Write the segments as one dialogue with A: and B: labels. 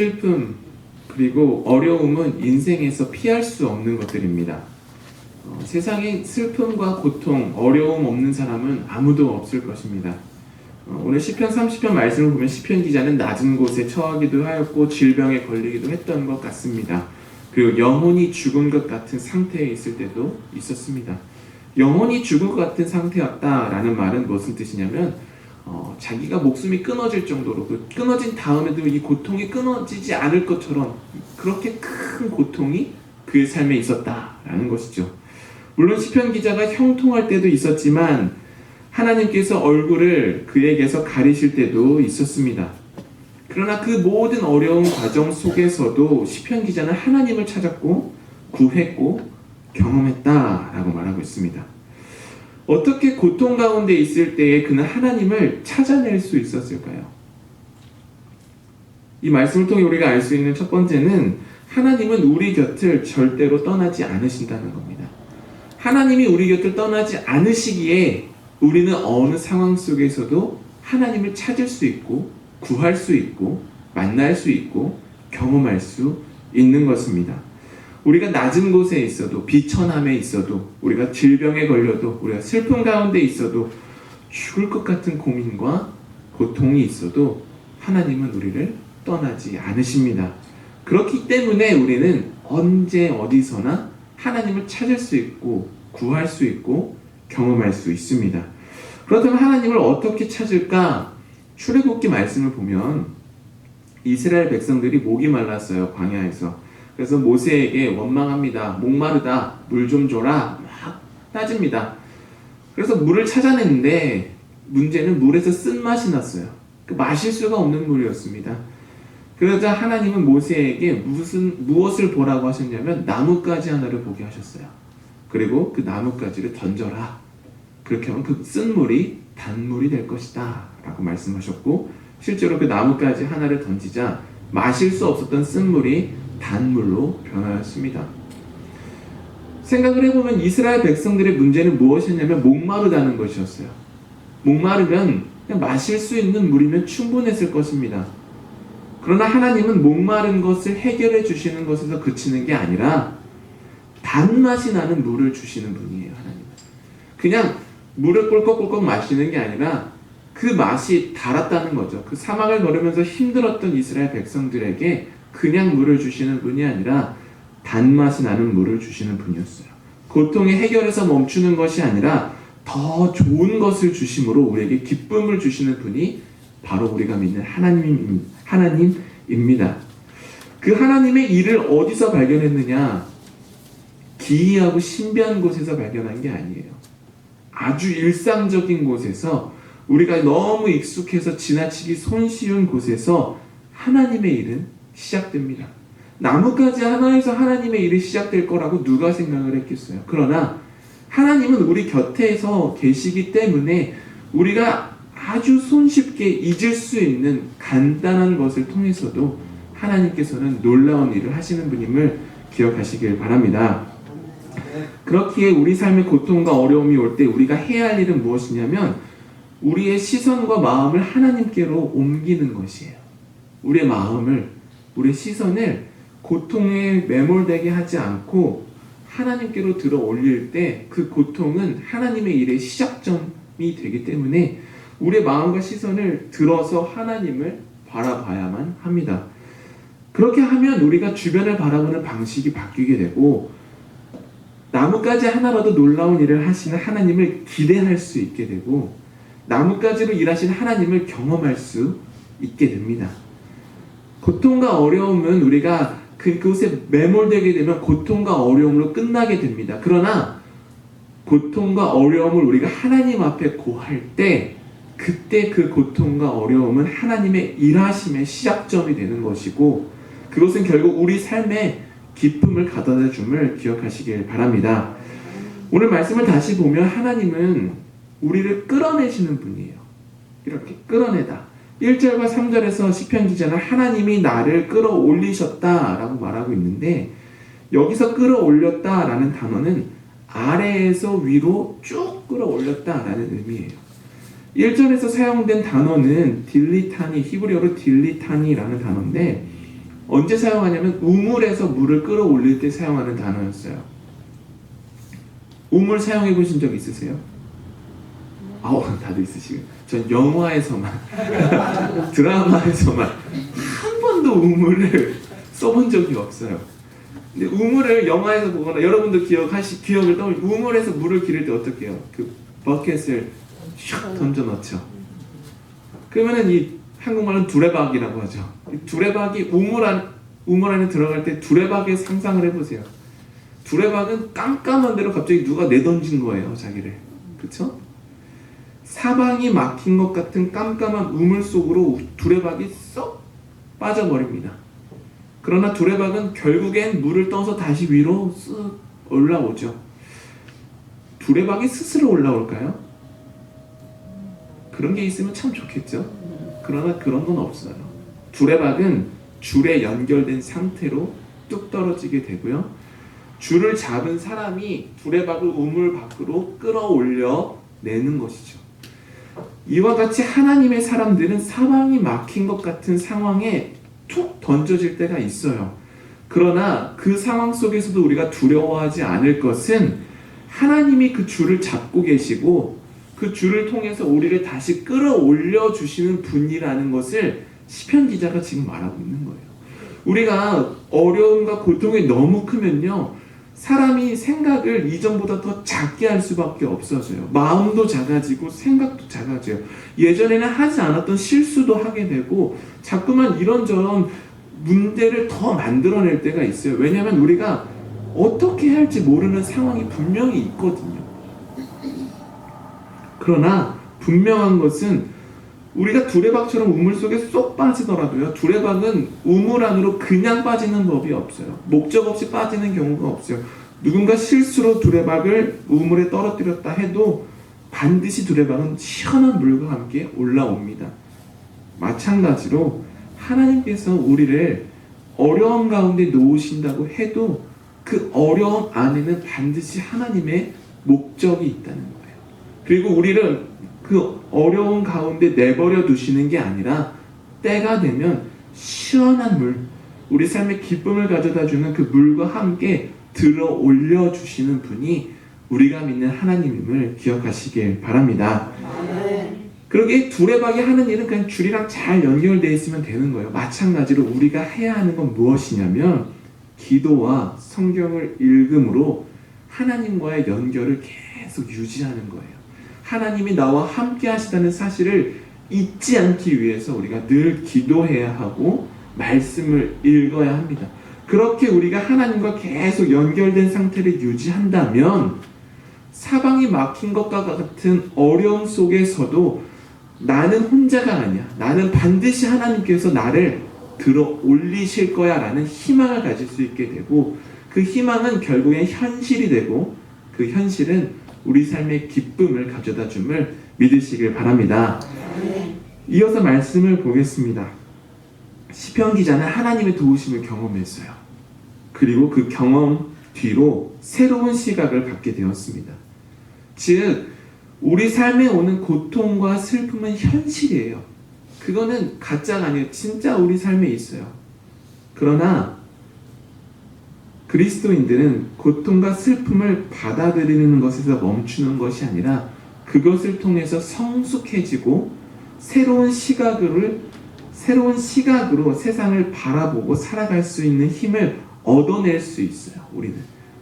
A: 슬픔, 그리고 어려움은 인생에서 피할 수 없는 것들입니다. 세상에 슬픔과 고통, 어려움 없는 사람은 아무도 없을 것입니다. 오늘 시편 30편 말씀을 보면 시편 기자는 낮은 곳에 처하기도 하였고 질병에 걸리기도 했던 것 같습니다. 그리고 영혼이 죽은 것 같은 상태에 있을 때도 있었습니다. 영혼이 죽을 것 같은 상태였다라는 말은 무슨 뜻이냐면 자기가 목숨이 끊어질 정도로, 끊어진 다음에도 이 고통이 끊어지지 않을 것처럼 그렇게 큰 고통이 그의 삶에 있었다라는 것이죠. 물론 시편 기자가 형통할 때도 있었지만 하나님께서 얼굴을 그에게서 가리실 때도 있었습니다. 그러나 그 모든 어려운 과정 속에서도 시편 기자는 하나님을 찾았고 구했고 경험했다라고 말하고 있습니다. 어떻게 고통 가운데 있을 때에 그는 하나님을 찾아낼 수 있었을까요? 이 말씀을 통해 우리가 알 수 있는 첫 번째는 하나님은 우리 곁을 절대로 떠나지 않으신다는 겁니다. 하나님이 우리 곁을 떠나지 않으시기에 우리는 어느 상황 속에서도 하나님을 찾을 수 있고 구할 수 있고 만날 수 있고 경험할 수 있는 것입니다. 우리가 낮은 곳에 있어도, 비천함에 있어도, 우리가 질병에 걸려도, 우리가 슬픔 가운데 있어도, 죽을 것 같은 고민과 고통이 있어도 하나님은 우리를 떠나지 않으십니다. 그렇기 때문에 우리는 언제 어디서나 하나님을 찾을 수 있고 구할 수 있고 경험할 수 있습니다. 그렇다면 하나님을 어떻게 찾을까? 출애굽기 말씀을 보면 이스라엘 백성들이 목이 말랐어요, 광야에서. 그래서 모세에게 원망합니다. 목마르다, 물 좀 줘라, 막 따집니다. 그래서 물을 찾아냈는데 문제는 물에서 쓴맛이 났어요. 마실 수가 없는 물이었습니다. 그러자 하나님은 모세에게 무엇을 보라고 하셨냐면 나뭇가지 하나를 보게 하셨어요. 그리고 그 나뭇가지를 던져라. 그렇게 하면 그 쓴 물이 단물이 될 것이다 라고 말씀하셨고, 실제로 그 나뭇가지 하나를 던지자 마실 수 없었던 쓴물이 단물로 변하였습니다. 생각을 해보면 이스라엘 백성들의 문제는 무엇이었냐면 목마르다는 것이었어요. 목마르면 그냥 마실 수 있는 물이면 충분했을 것입니다. 그러나 하나님은 목마른 것을 해결해 주시는 것에서 그치는 게 아니라 단맛이 나는 물을 주시는 분이에요. 하나님은 그냥 물을 꿀꺽꿀꺽 마시는 게 아니라 그 맛이 달았다는 거죠. 그 사막을 걸으면서 힘들었던 이스라엘 백성들에게 그냥 물을 주시는 분이 아니라 단맛이 나는 물을 주시는 분이었어요. 고통의 해결에서 멈추는 것이 아니라 더 좋은 것을 주심으로 우리에게 기쁨을 주시는 분이 바로 우리가 믿는 하나님입니다. 그 하나님의 일을 어디서 발견했느냐? 기이하고 신비한 곳에서 발견한 게 아니에요. 아주 일상적인 곳에서, 우리가 너무 익숙해서 지나치기 손쉬운 곳에서 하나님의 일은 시작됩니다. 나뭇가지 하나에서 하나님의 일이 시작될 거라고 누가 생각을 했겠어요? 그러나 하나님은 우리 곁에서 계시기 때문에 우리가 아주 손쉽게 잊을 수 있는 간단한 것을 통해서도 하나님께서는 놀라운 일을 하시는 분임을 기억하시길 바랍니다. 그렇기에 우리 삶의 고통과 어려움이 올 때 우리가 해야 할 일은 무엇이냐면 우리의 시선과 마음을 하나님께로 옮기는 것이에요. 우리의 마음을, 우리의 시선을 고통에 매몰되게 하지 않고 하나님께로 들어 올릴 때 그 고통은 하나님의 일의 시작점이 되기 때문에 우리의 마음과 시선을 들어서 하나님을 바라봐야만 합니다. 그렇게 하면 우리가 주변을 바라보는 방식이 바뀌게 되고 나뭇가지 하나라도 놀라운 일을 하시는 하나님을 기대할 수 있게 되고 나뭇가지로 일하시는 하나님을 경험할 수 있게 됩니다. 고통과 어려움은 우리가 그곳에 매몰되게 되면 고통과 어려움으로 끝나게 됩니다. 그러나 고통과 어려움을 우리가 하나님 앞에 고할 때 그때 그 고통과 어려움은 하나님의 일하심의 시작점이 되는 것이고 그것은 결국 우리 삶에 기쁨을 가져다 줌을 기억하시길 바랍니다. 오늘 말씀을 다시 보면 하나님은 우리를 끌어내시는 분이에요. 이렇게 끌어내다. 1절과 3절에서 시편 기자는 하나님이 나를 끌어올리셨다라고 말하고 있는데 여기서 끌어올렸다라는 단어는 아래에서 위로 쭉 끌어올렸다라는 의미예요. 1절에서 사용된 단어는 딜리타니, 히브리어로 딜리타니라는 단어인데 언제 사용하냐면 우물에서 물을 끌어올릴 때 사용하는 단어였어요. 우물 사용해 보신 적 있으세요? 다들 있으시고. 전 영화에서만 드라마에서만 한 번도 우물을 써본 적이 없어요. 근데 우물을 영화에서 보거나 여러분도 기억을 떠올리 우물에서 물을 기를 때 어떻게 해요? 그 버켓을 슉 던져 넣죠. 그러면은 이 한국말은 두레박이라고 하죠. 이 두레박이 우물 안에 들어갈 때 두레박의 상상을 해보세요. 두레박은 깜깜한 데로 갑자기 누가 내던진 거예요, 자기를. 그쵸? 사방이 막힌 것 같은 깜깜한 우물 속으로 두레박이 쏙 빠져버립니다. 그러나 두레박은 결국엔 물을 떠서 다시 위로 쓱 올라오죠. 두레박이 스스로 올라올까요? 그런 게 있으면 참 좋겠죠. 그러나 그런 건 없어요. 두레박은 줄에 연결된 상태로 뚝 떨어지게 되고요. 줄을 잡은 사람이 두레박을 우물 밖으로 끌어올려 내는 것이죠. 이와 같이 하나님의 사람들은 사방이 막힌 것 같은 상황에 툭 던져질 때가 있어요. 그러나 그 상황 속에서도 우리가 두려워하지 않을 것은 하나님이 그 줄을 잡고 계시고 그 줄을 통해서 우리를 다시 끌어올려 주시는 분이라는 것을 시편 기자가 지금 말하고 있는 거예요. 우리가 어려움과 고통이 너무 크면요, 사람이 생각을 이전보다 더 작게 할 수밖에 없어져요. 마음도 작아지고 생각도 작아져요. 예전에는 하지 않았던 실수도 하게 되고 자꾸만 이런저런 문제를 더 만들어낼 때가 있어요. 왜냐하면 우리가 어떻게 해야 할지 모르는 상황이 분명히 있거든요. 그러나 분명한 것은 우리가 두레박처럼 우물 속에 쏙 빠지더라도요, 두레박은 우물 안으로 그냥 빠지는 법이 없어요. 목적 없이 빠지는 경우가 없어요. 누군가 실수로 두레박을 우물에 떨어뜨렸다 해도 반드시 두레박은 시원한 물과 함께 올라옵니다. 마찬가지로 하나님께서 우리를 어려움 가운데 놓으신다고 해도 그 어려움 안에는 반드시 하나님의 목적이 있다는 거예요. 그리고 우리를 그 어려운 가운데 내버려 두시는 게 아니라 때가 되면 시원한 물, 우리 삶의 기쁨을 가져다주는 그 물과 함께 들어 올려주시는 분이 우리가 믿는 하나님임을 기억하시길 바랍니다. 그러기에 두레박이 하는 일은 그냥 줄이랑 잘 연결되어 있으면 되는 거예요. 마찬가지로 우리가 해야 하는 건 무엇이냐면 기도와 성경을 읽음으로 하나님과의 연결을 계속 유지하는 거예요. 하나님이 나와 함께 하시다는 사실을 잊지 않기 위해서 우리가 늘 기도해야 하고 말씀을 읽어야 합니다. 그렇게 우리가 하나님과 계속 연결된 상태를 유지한다면 사방이 막힌 것과 같은 어려움 속에서도 나는 혼자가 아니야, 나는 반드시 하나님께서 나를 들어 올리실 거야 라는 희망을 가질 수 있게 되고, 그 희망은 결국엔 현실이 되고 그 현실은 우리 삶의 기쁨을 가져다 줌을 믿으시길 바랍니다. 이어서 말씀을 보겠습니다. 시편 기자는 하나님의 도우심을 경험했어요. 그리고 그 경험 뒤로 새로운 시각을 갖게 되었습니다. 즉 우리 삶에 오는 고통과 슬픔은 현실이에요. 그거는 가짜가 아니에요. 진짜 우리 삶에 있어요. 그러나 그리스도인들은 고통과 슬픔을 받아들이는 것에서 멈추는 것이 아니라 그것을 통해서 성숙해지고 새로운 시각으로 세상을 바라보고 살아갈 수 있는 힘을 얻어낼 수 있어요. 우리는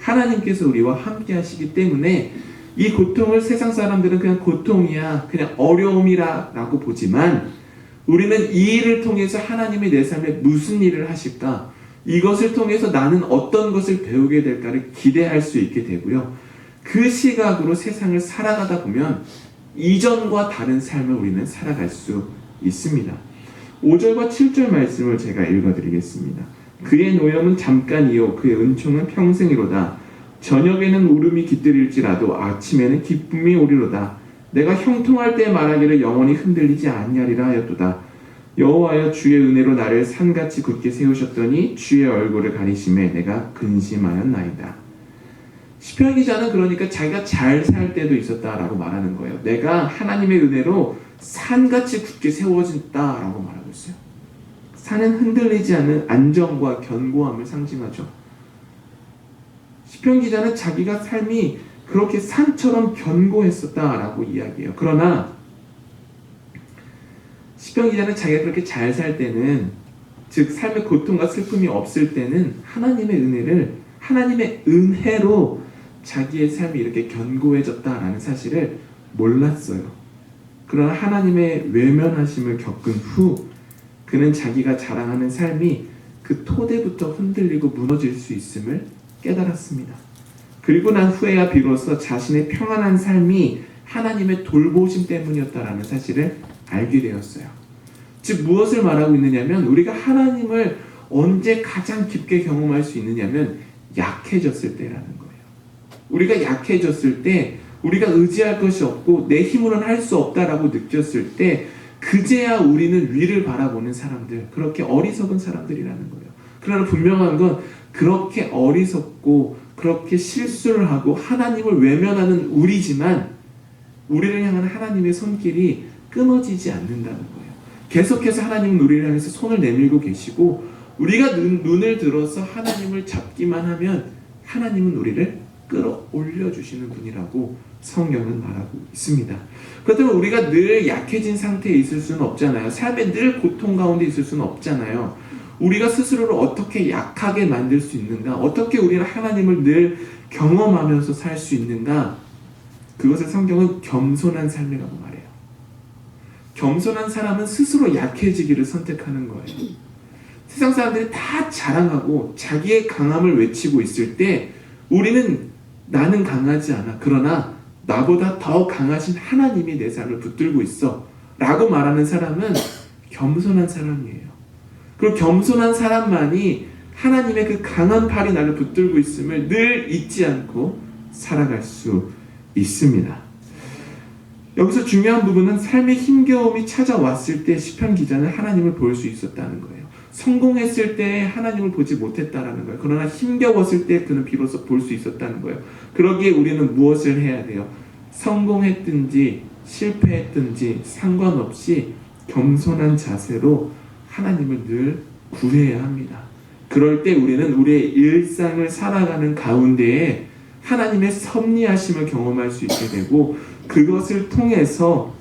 A: 하나님께서 우리와 함께 하시기 때문에 이 고통을 세상 사람들은 그냥 고통이야, 그냥 어려움이라 라고 보지만 우리는 이 일을 통해서 하나님이 내 삶에 무슨 일을 하실까, 이것을 통해서 나는 어떤 것을 배우게 될까를 기대할 수 있게 되고요. 그 시각으로 세상을 살아가다 보면 이전과 다른 삶을 우리는 살아갈 수 있습니다. 5절과 7절 말씀을 제가 읽어드리겠습니다. 그의 노염은 잠깐이요 그의 은총은 평생이로다. 저녁에는 울음이 깃들일지라도 아침에는 기쁨이 오리로다. 내가 형통할 때 말하기를 영원히 흔들리지 아니하리라 하였도다. 여호와여 주의 은혜로 나를 산같이 굳게 세우셨더니 주의 얼굴을 가리심에 내가 근심하였나이다. 시편 기자는 그러니까 자기가 잘 살 때도 있었다라고 말하는 거예요. 내가 하나님의 은혜로 산같이 굳게 세워진다라고 말하고 있어요. 산은 흔들리지 않는 안정과 견고함을 상징하죠. 시편 기자는 자기가 삶이 그렇게 산처럼 견고했었다라고 이야기해요. 그러나 시편 기자는 자기가 그렇게 잘 살 때는, 즉 삶의 고통과 슬픔이 없을 때는 하나님의 은혜로 자기의 삶이 이렇게 견고해졌다라는 사실을 몰랐어요. 그러나 하나님의 외면하심을 겪은 후 그는 자기가 자랑하는 삶이 그 토대부터 흔들리고 무너질 수 있음을 깨달았습니다. 그리고 난 후에야 비로소 자신의 평안한 삶이 하나님의 돌보심 때문이었다라는 사실을 알게 되었어요. 즉 무엇을 말하고 있느냐면, 우리가 하나님을 언제 가장 깊게 경험할 수 있느냐면 약해졌을 때라는 거예요. 우리가 약해졌을 때, 우리가 의지할 것이 없고 내 힘으로는 할 수 없다라고 느꼈을 때, 그제야 우리는 위를 바라보는 사람들, 그렇게 어리석은 사람들이라는 거예요. 그러나 분명한 건, 그렇게 어리석고 그렇게 실수를 하고 하나님을 외면하는 우리지만 우리를 향한 하나님의 손길이 끊어지지 않는다는 거예요. 계속해서 하나님은 우리를 향해서 손을 내밀고 계시고, 우리가 눈을 들어서 하나님을 잡기만 하면 하나님은 우리를 끌어올려 주시는 분이라고 성경은 말하고 있습니다. 그렇다면 우리가 늘 약해진 상태에 있을 수는 없잖아요. 삶에 늘 고통 가운데 있을 수는 없잖아요. 우리가 스스로를 어떻게 약하게 만들 수 있는가? 어떻게 우리는 하나님을 늘 경험하면서 살 수 있는가? 그것을 성경은 겸손한 삶이라고 말해요. 겸손한 사람은 스스로 약해지기를 선택하는 거예요. 세상 사람들이 다 자랑하고 자기의 강함을 외치고 있을 때 우리는 나는 강하지 않아. 그러나 나보다 더 강하신 하나님이 내 삶을 붙들고 있어 라고 말하는 사람은 겸손한 사람이에요. 그리고 겸손한 사람만이 하나님의 그 강한 팔이 나를 붙들고 있음을 늘 잊지 않고 살아갈 수 있습니다. 여기서 중요한 부분은 삶의 힘겨움이 찾아왔을 때 시편 기자는 하나님을 볼 수 있었다는 거예요. 성공했을 때 하나님을 보지 못했다라는 거예요. 그러나 힘겨웠을 때 그는 비로소 볼 수 있었다는 거예요. 그러기에 우리는 무엇을 해야 돼요? 성공했든지 실패했든지 상관없이 겸손한 자세로 하나님을 늘 구해야 합니다. 그럴 때 우리는 우리의 일상을 살아가는 가운데에 하나님의 섭리하심을 경험할 수 있게 되고, 그것을 통해서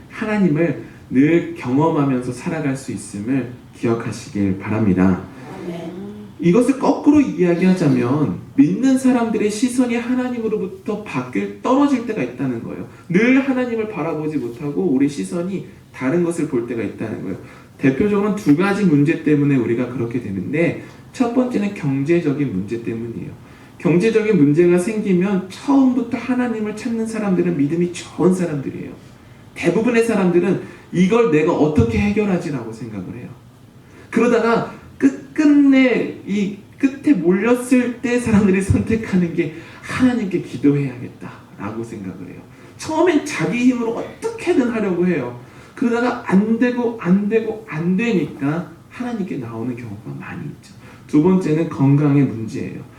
A: 하나님을 늘 경험하면서 살아갈 수 있음을 기억하시길 바랍니다. 이것을 거꾸로 이야기하자면 믿는 사람들의 시선이 하나님으로부터 떨어질 때가 있다는 거예요. 늘 하나님을 바라보지 못하고 우리 시선이 다른 것을 볼 때가 있다는 거예요. 대표적으로는 두 가지 문제 때문에 우리가 그렇게 되는데, 첫 번째는 경제적인 문제 때문이에요. 경제적인 문제가 생기면 처음부터 하나님을 찾는 사람들은 믿음이 좋은 사람들이에요. 대부분의 사람들은 이걸 내가 어떻게 해결하지라고 생각을 해요. 그러다가 끝끝내 이 끝에 몰렸을 때 사람들이 선택하는 게 하나님께 기도해야겠다라고 생각을 해요. 처음엔 자기 힘으로 어떻게든 하려고 해요. 그러다가 안 되니까 하나님께 나오는 경우가 많이 있죠. 두 번째는 건강의 문제예요.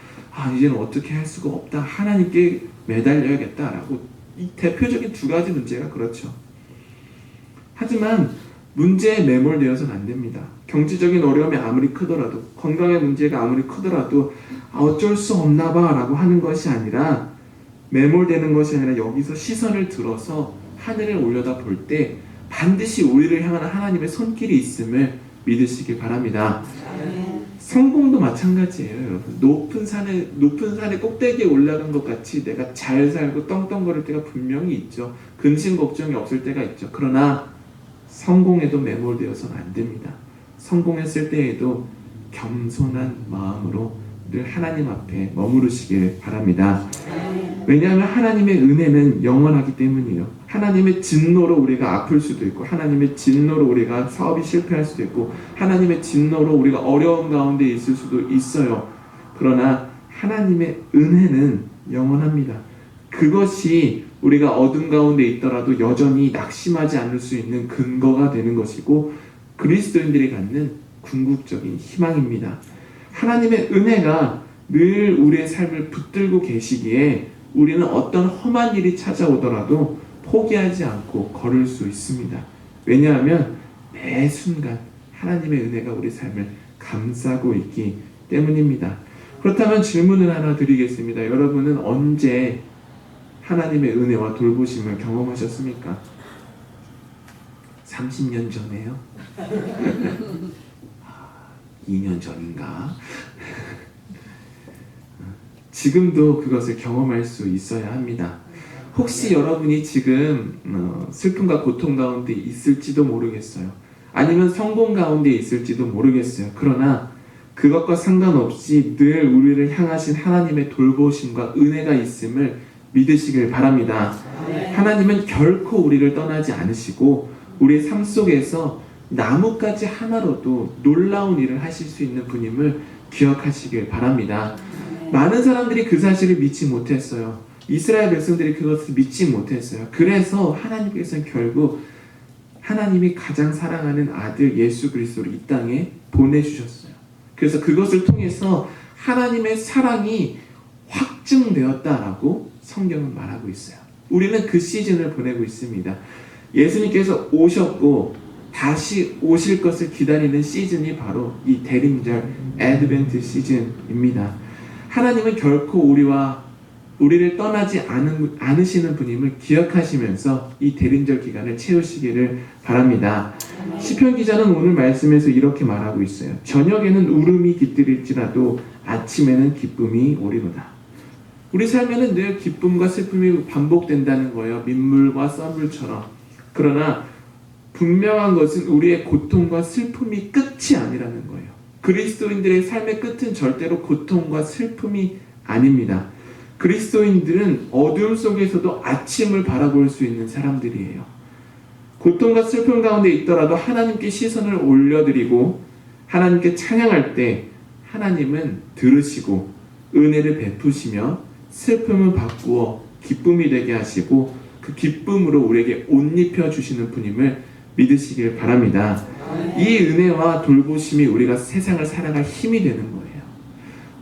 A: 이제는 어떻게 할 수가 없다. 하나님께 매달려야겠다라고. 이 대표적인 두 가지 문제가 그렇죠. 하지만 문제에 매몰되어서는 안 됩니다. 경제적인 어려움이 아무리 크더라도, 건강의 문제가 아무리 크더라도 어쩔 수 없나 봐 라고 하는 것이 아니라, 매몰되는 것이 아니라 여기서 시선을 들어서 하늘을 올려다 볼 때 반드시 우리를 향하는 하나님의 손길이 있음을 믿으시길 바랍니다. 성공도 마찬가지예요, 여러분. 높은 산의 꼭대기에 올라간 것 같이 내가 잘 살고 떵떵거릴 때가 분명히 있죠. 근심 걱정이 없을 때가 있죠. 그러나 성공에도 매몰되어서는 안 됩니다. 성공했을 때에도 겸손한 마음으로 늘 하나님 앞에 머무르시길 바랍니다. 왜냐하면 하나님의 은혜는 영원하기 때문이에요. 하나님의 진노로 우리가 아플 수도 있고, 하나님의 진노로 우리가 사업이 실패할 수도 있고, 하나님의 진노로 우리가 어려운 가운데 있을 수도 있어요. 그러나 하나님의 은혜는 영원합니다. 그것이 우리가 어둠 가운데 있더라도 여전히 낙심하지 않을 수 있는 근거가 되는 것이고, 그리스도인들이 갖는 궁극적인 희망입니다. 하나님의 은혜가 늘 우리의 삶을 붙들고 계시기에 우리는 어떤 험한 일이 찾아오더라도 포기하지 않고 걸을 수 있습니다. 왜냐하면 매 순간 하나님의 은혜가 우리 삶을 감싸고 있기 때문입니다. 그렇다면 질문을 하나 드리겠습니다. 여러분은 언제 하나님의 은혜와 돌보심을 경험하셨습니까? 30년 전에요? 2년 전인가? 지금도 그것을 경험할 수 있어야 합니다. 혹시 여러분이 지금 슬픔과 고통 가운데 있을지도 모르겠어요. 아니면 성공 가운데 있을지도 모르겠어요. 그러나 그것과 상관없이 늘 우리를 향하신 하나님의 돌보심과 은혜가 있음을 믿으시길 바랍니다. 하나님은 결코 우리를 떠나지 않으시고 우리의 삶 속에서 나뭇가지 하나로도 놀라운 일을 하실 수 있는 분임을 기억하시길 바랍니다. 많은 사람들이 그 사실을 믿지 못했어요. 이스라엘 백성들이 그것을 믿지 못했어요. 그래서 하나님께서는 결국 하나님이 가장 사랑하는 아들 예수 그리스도를 이 땅에 보내주셨어요. 그래서 그것을 통해서 하나님의 사랑이 확증되었다라고 성경은 말하고 있어요. 우리는 그 시즌을 보내고 있습니다. 예수님께서 오셨고 다시 오실 것을 기다리는 시즌이 바로 이 대림절 애드벤트 시즌입니다. 하나님은 결코 우리를 떠나지 않으시는 분임을 기억하시면서 이 대림절 기간을 채우시기를 바랍니다. 시편 기자는 오늘 말씀에서 이렇게 말하고 있어요. 저녁에는 울음이 깃들일지라도 아침에는 기쁨이 오리로다. 우리 삶에는 늘 기쁨과 슬픔이 반복된다는 거예요. 민물과 썰물처럼. 그러나 분명한 것은 우리의 고통과 슬픔이 끝이 아니라는 거예요. 그리스도인들의 삶의 끝은 절대로 고통과 슬픔이 아닙니다. 그리스도인들은 어두움 속에서도 아침을 바라볼 수 있는 사람들이에요. 고통과 슬픔 가운데 있더라도 하나님께 시선을 올려드리고 하나님께 찬양할 때 하나님은 들으시고 은혜를 베푸시며 슬픔을 바꾸어 기쁨이 되게 하시고 그 기쁨으로 우리에게 옷 입혀주시는 분임을 믿으시길 바랍니다. 이 은혜와 돌보심이 우리가 세상을 살아갈 힘이 되는 거예요.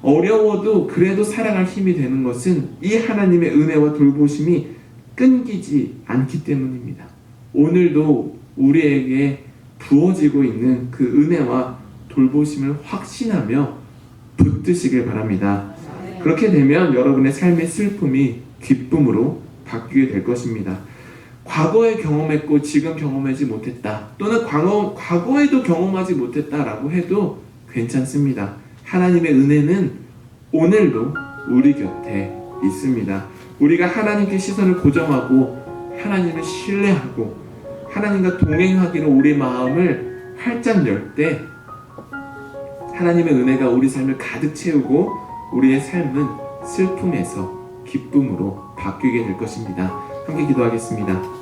A: 어려워도 그래도 살아갈 힘이 되는 것은 이 하나님의 은혜와 돌보심이 끊기지 않기 때문입니다. 오늘도 우리에게 부어지고 있는 그 은혜와 돌보심을 확신하며 붙드시길 바랍니다. 그렇게 되면 여러분의 삶의 슬픔이 기쁨으로 바뀌게 될 것입니다. 과거에 경험했고 지금 경험하지 못했다, 또는 과거에도 경험하지 못했다라고 해도 괜찮습니다. 하나님의 은혜는 오늘도 우리 곁에 있습니다. 우리가 하나님께 시선을 고정하고 하나님을 신뢰하고 하나님과 동행하기로 우리 마음을 활짝 열 때 하나님의 은혜가 우리 삶을 가득 채우고 우리의 삶은 슬픔에서 기쁨으로 바뀌게 될 것입니다. 함께 기도하겠습니다.